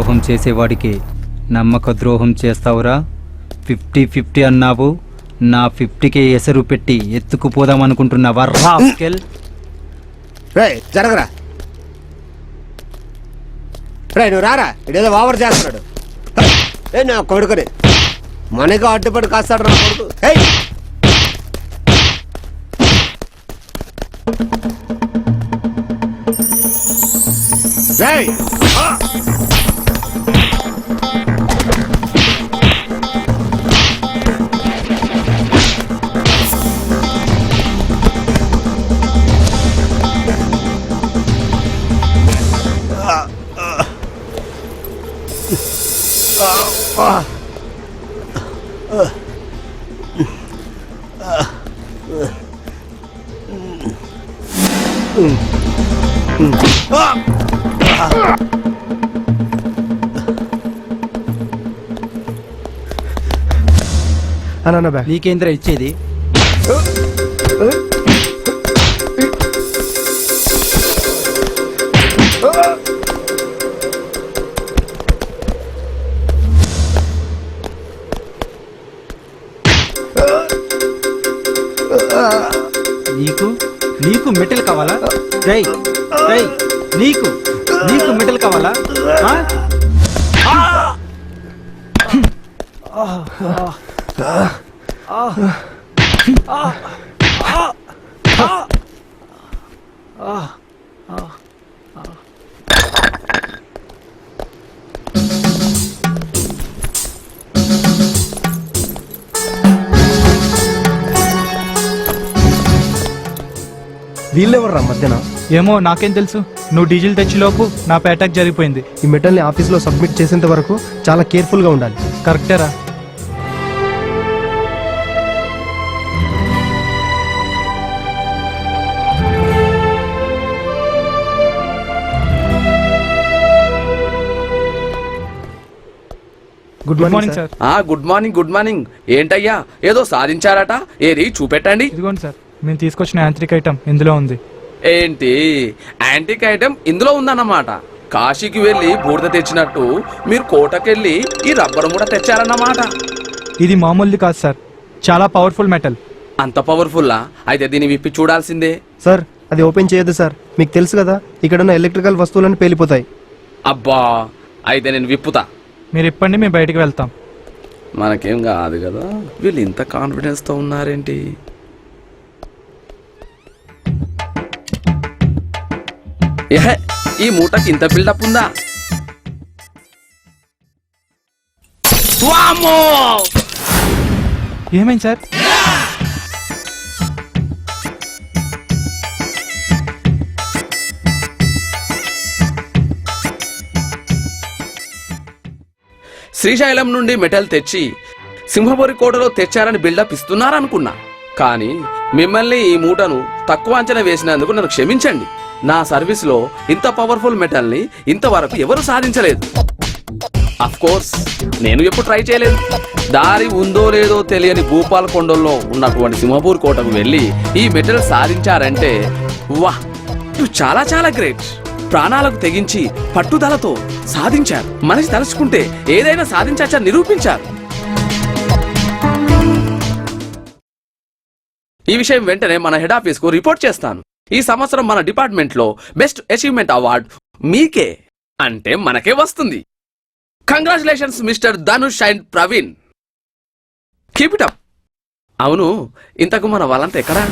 ద్రోహం చేసేవాడికి నమ్మక ద్రోహం చేస్తావురా? 50-50 అన్నావు. నా 50కే ఎసరు పెట్టి ఎత్తుకుపోదామనుకుంటున్నావా రాస్కెల్? జరగరా నువ్వు రారా, ఇదేదో ఓవర్ చేస్తున్నాడు. నా కొడుకుని మనకి అడ్డుపడి కాస్తాడు నా కొడుకు. నీకేంద్ర ఇచ్చేది? నీకు మెటల్ కావాలా? నీకు మెటల్ కావాలా? వీళ్ళెవర్రా మధ్యన? ఏమో నాకేం తెలుసు. నువ్వు డీజిల్ తెచ్చిలోపు నా అటాక్ జరిగిపోయింది. ఈ మెటల్ని ఆఫీస్లో సబ్మిట్ చేసేంత వరకు చాలా కేర్ఫుల్గా ఉండాలి. కరెక్టేరా. Good morning sir. Good morning. ఏంటయ్యా ఏదో సాధించారట, ఏది చూపెట్టండి. ఇదిగోండి సార్, మేము తీసుకొచ్చిన యాంత్రిక ఐటమ్ ఇందులో ఉంది. ఏంటి యాంటిక్ ఐటమ్ ఇందులో ఉందన్నమాట? కాశీకి వెళ్ళి బూడిద తెచ్చినట్టు మీరు కోటకెళ్ళి ఈ రబ్బర్ కూడా తెచ్చారన్నమాట. ఇది మామూలుది కాదు సార్, చాలా పవర్ఫుల్ మెటల్. అంత పవర్ఫుల్లా? అయితే దీన్ని విప్పి చూడాల్సిందే. సార్ అది ఓపెన్ చేయొద్దు సార్, మీకు తెలుసు కదా ఇక్కడ ఉన్న ఎలక్ట్రికల్ వస్తువులను పేలిపోతాయి. అబ్బా, అయితే నేను విప్పుతా. మీరు ఇప్పండి, మేము బయటికి వెళ్తాం. మనకేం కాదు కదా. వీళ్ళు ఇంత కాన్ఫిడెన్స్ తో ఉన్నారేంటి? ఈ మూటకి ఇంత బిల్డప్ ఉందా? ఏమైంది సార్? శ్రీశైలం నుండి మెటల్ తెచ్చి సింహపురి కోటలో తెచ్చారని బిల్డప్ ఇస్తున్నారనుకున్నా. కానీ మిమ్మల్ని ఈ మూటను తక్కువ అంచనా వేసినందుకు నన్ను క్షమించండి. నా సర్వీస్ లో ఇంత పవర్ఫుల్ మెటల్ ని ఇంతవరకు ఎవరు సాధించలేదు. అఫ్ కోర్స్ నేను ఎప్పుడు ట్రై చేయలేదు. దారి ఉందో లేదో తెలియని భూపాల్ కొండల్లో ఉన్నటువంటి సింహపూర్ కోటకు వెళ్ళి ఈ మెటల్ సాధించారంటే వాహ్, చాలా చాలా గ్రేట్. ప్రాణాలకు తెగించి పట్టుదలతో సాధించారు. మనిషి తలుచుకుంటే ఏదైనా సాధించచ్చని నిరూపించారు. ఈ విషయం వెంటనే మన హెడ్ ఆఫీస్ కు రిపోర్ట్ చేస్తాను. ఈ సంవత్సరం మన డిపార్ట్మెంట్ లో బెస్ట్ అచీవ్మెంట్ అవార్డ్ మీకే, అంటే మనకే వస్తుంది. Congratulations mister Dhanush and Praveen. Keep it up. అవును, ఇంతకు మన వాళ్ళంతా ఎక్కడా?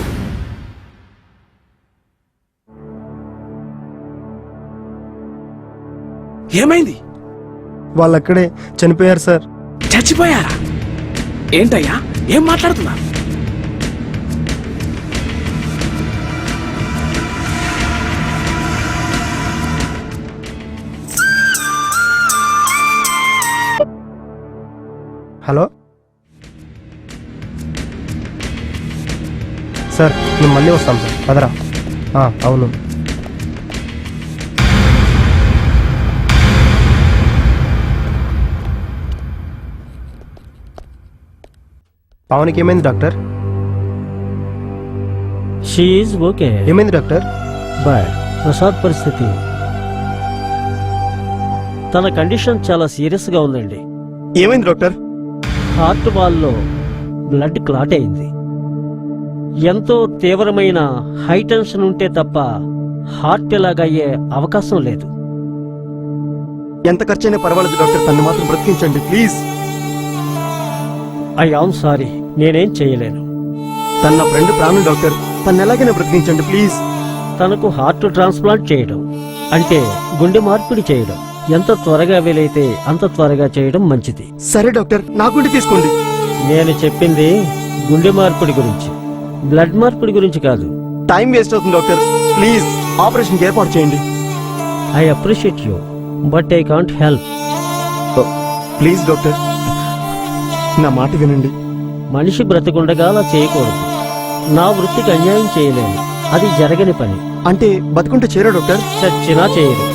ఏమైంది? వాళ్ళు అక్కడే చనిపోయారు సార్. చచ్చిపోయారా? ఏంటయ్యా ఏం మాట్లాడుతున్నారు? హలో సార్, మేము మళ్ళీ వస్తాం సార్. పదరా. అవును. పవన్కి ఏమైంది డాక్టర్? She is okay. ఏమైంది డాక్టర్? బట్ ప్రసాద్ పరిస్థితి, తన కండిషన్ చాలా సీరియస్ గా ఉందండి. ఏమైంది డాక్టర్? హార్ట్ వాల్లో బ్లడ్ క్లాట్ అయింది. ఎంతో తీవ్రమైన హై టెన్షన్ ఉంటే తప్ప హార్ట్ ఇలాగయ్యే అవకాశం లేదు. ఎంత ఖర్చైనా పర్వాలేదు డాక్టర్, తను మాత్రం బ్రతికించండి ప్లీజ్. ఐ ఆమ్ సారీ, నేనేం చేయలేను. తన నా ఫ్రెండ్ ప్రాణం డాక్టర్, తను ఎలాగైనా బ్రతికించండి ప్లీజ్. తనకు హార్ట్ ట్రాన్స్ప్లాంట్ చేయడం అంటే గుండె మార్పిడి చేయడం ఎంత త్వరగా వీలైతే అంత త్వరగా చేయడం మంచిది. సరే డాక్టర్, నా గుండె తీసుకోండి. నేను చెప్పింది గుండె మార్పిడి గురించి, బ్లడ్ మార్పిడి గురించి కాదు. టైం వేస్ట్ అవుతుంది డాక్టర్, ప్లీజ్ ఆపరేషన్ ఏర్పాటు చేయండి. I appreciate you but I can't help. Please doctor, నా మాట వినండి. మనిషి బ్రతికుండగా అలా చేయకూడదు. నా వృత్తికి అన్యాయం చేయలేను, అది జరగని పని. అంటే బతుకుంటే చేరా డాక్టర్? చచ్చినా చేయరు.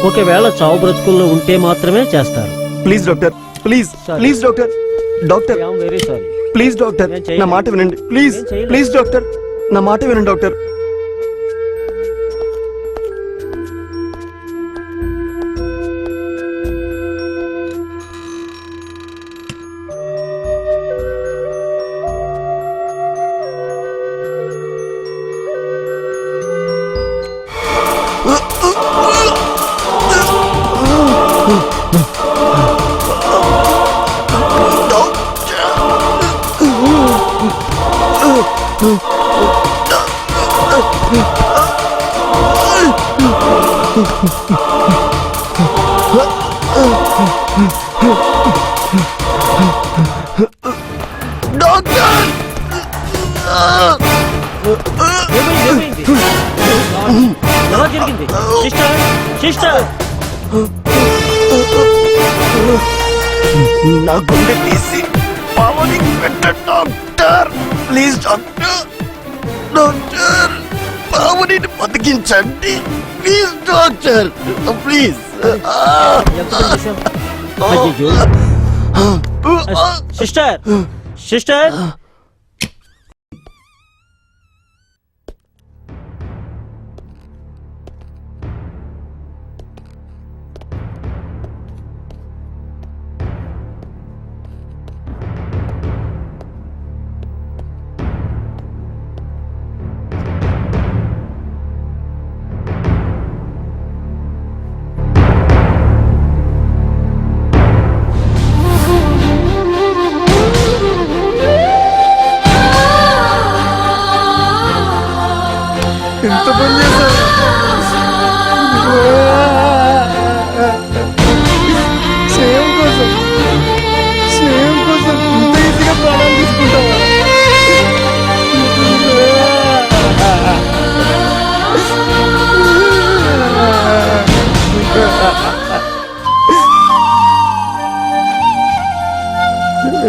ఒకవేళ చావు బ్రతుకుల్లో ఉంటే మాత్రమే చేస్తారు. Please doctor, please please doctor, doctor I am very sorry. Please doctor, నేను చేయలేను. నా మాట వినండి ప్లీజ్ నేను చేయలేను. ప్లీజ్ డాక్టర్, నా మాట వినండి డాక్టర్. ఏమైంది? ఎలా జరిగింది? సిస్టర్, సిస్టర్, నా గుండె తీసి పావనికి పెట్టండి doctor, please doctor, doctor Pavani బతికించండి ప్లీజ్ డాక్టర్, ప్లీజ్. ఎంత పని చేశావు? అయ్యయ్యో. సిస్టర్, సిస్టర్, ఎంత పని చేశారు? సేమ్ కోసం ఇంత ఈజీగా ప్రాణాలు తీసుకుంటావా?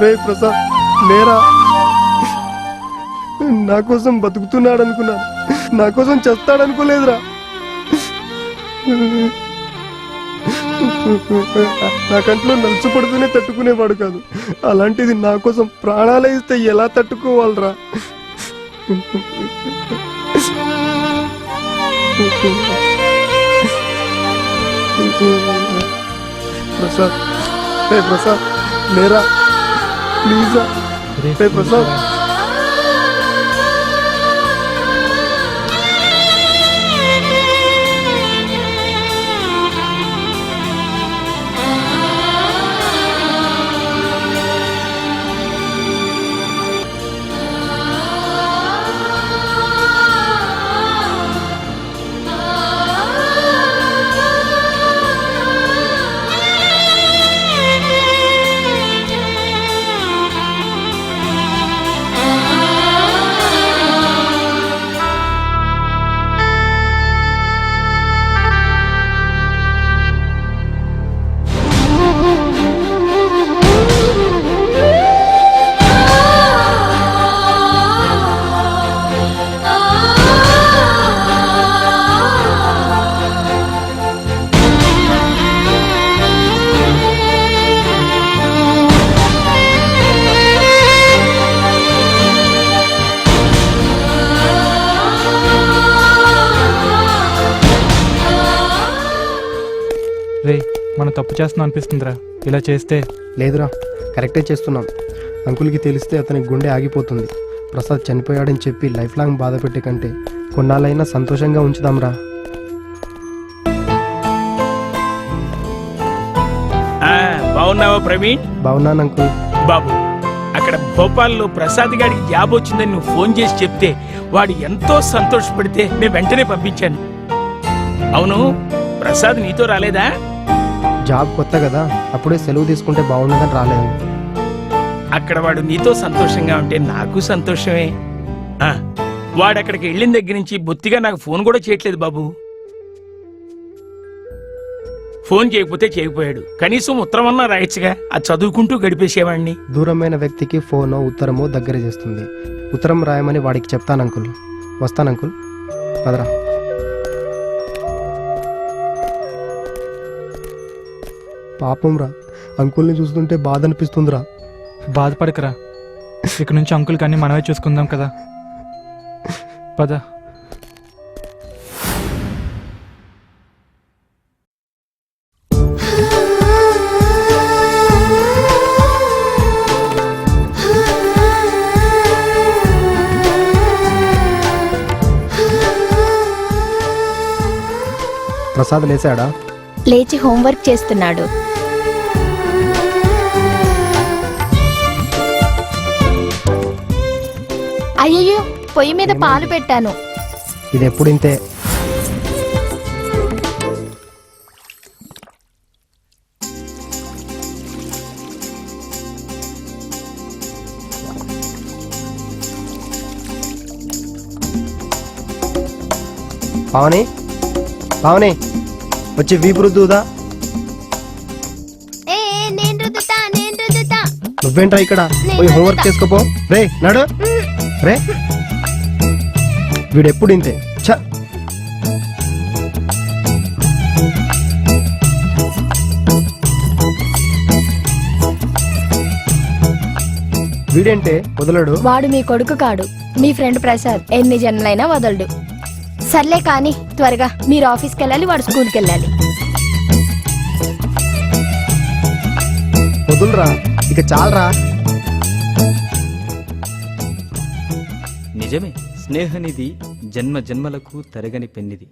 రే ప్రసాద్, లేరా? నా కోసం బతుకుతున్నాడు అనుకున్నాను, నా కోసం చస్తాడనుకోలేదురా. నా కంట్లో నలుసు పడుతూనే తట్టుకునేవాడు కాదు, అలాంటిది నా కోసం ప్రాణాలే ఇస్తే ఎలా తట్టుకోవాలరా? ప్రసాద్, రే ప్రసాద్, లేరా ప్లీజ్ రా. రే ప్రసాద్, మనం తప్పు చేస్తున్నాం అనిపిస్తుందిరా ఇలా చేస్తే. లేదురా, కరెక్టే చేస్తున్నాం. అంకుల్కి తెలిస్తే అతని గుండె ఆగిపోతుంది. ప్రసాద్ చనిపోయాడని చెప్పి లైఫ్ లాంగ్ బాధ పెట్టే కంటే కొన్నాళ్ళైనా సంతోషంగా ఉంచుదాంరా. బాగున్నావా ప్రవీణ్? బాగున్నాను అంకుల్. బాబు, అక్కడ భోపాల్లో ప్రసాద్ గారికి జాబ్ వచ్చిందని నువ్వు ఫోన్ చేసి చెప్తే వాడు ఎంతో సంతోషపడితే నేను వెంటనే పంపించాను. అవును, ప్రసాద్ నీతో రాలేదా? జాబ్ కొత్త కదా, అప్పుడే సెలవు తీసుకుంటే బాగుండదని రాలేదు. అక్కడ వాడు నీతో సంతోషంగా ఉంటే నాకు సంతోషమే. వాడు అక్కడికి వెళ్ళిన దగ్గర నుంచి బొత్తిగా నాకు ఫోన్ కూడా చేయట్లేదు బాబు. ఫోన్ చేయకపోతే చేయకపోయాడు, కనీసం ఉత్తరమన్నా రాయొచ్చుగా, అది చదువుకుంటూ గడిపేసేవాడిని. దూరమైన వ్యక్తికి ఫోనో ఉత్తరమో దగ్గర చేస్తుంది. ఉత్తరం రాయమని వాడికి చెప్తాను అంకుల్. వస్తాను అంకుల్, పదరా. పాపం రా, అంకుల్ని చూస్తుంటే బాధ అనిపిస్తుందిరా. బాధపడకరా, ఇక నుంచి అంకుల్కి అన్ని మనమే చూసుకుందాం కదా. పద. ప్రసాద్ లేచాడా? లేచి హోంవర్క్ చేస్తున్నాడు. అయ్యయ్యో, పొయ్యి మీద పాలు పెట్టాను. ఇది ఎప్పుడు ఇంతే. పావని, పావని, వచ్చి వీపు రుద్దుదా. నువ్వేంట్రా ఇక్కడ? పోయి హోంవర్క్ చేసుకోపో. రే నడు. రే, వీడెప్పుడు ఇంతే. ఛ, వీడేంటే వదలడు. వాడు మీ కొడుకు కాడు, మీ ఫ్రెండ్ ప్రసాద్. ఎన్ని జన్మలైనా వదలడు. సర్లే కానీ త్వరగా, మీరు ఆఫీస్కి వెళ్ళాలి, వాడు స్కూల్కి వెళ్ళాలి. వదులురా, ఇక చాలరా. నిజమే, స్నేహనిధి జన్మ జన్మలకు తరగని పెన్నిది.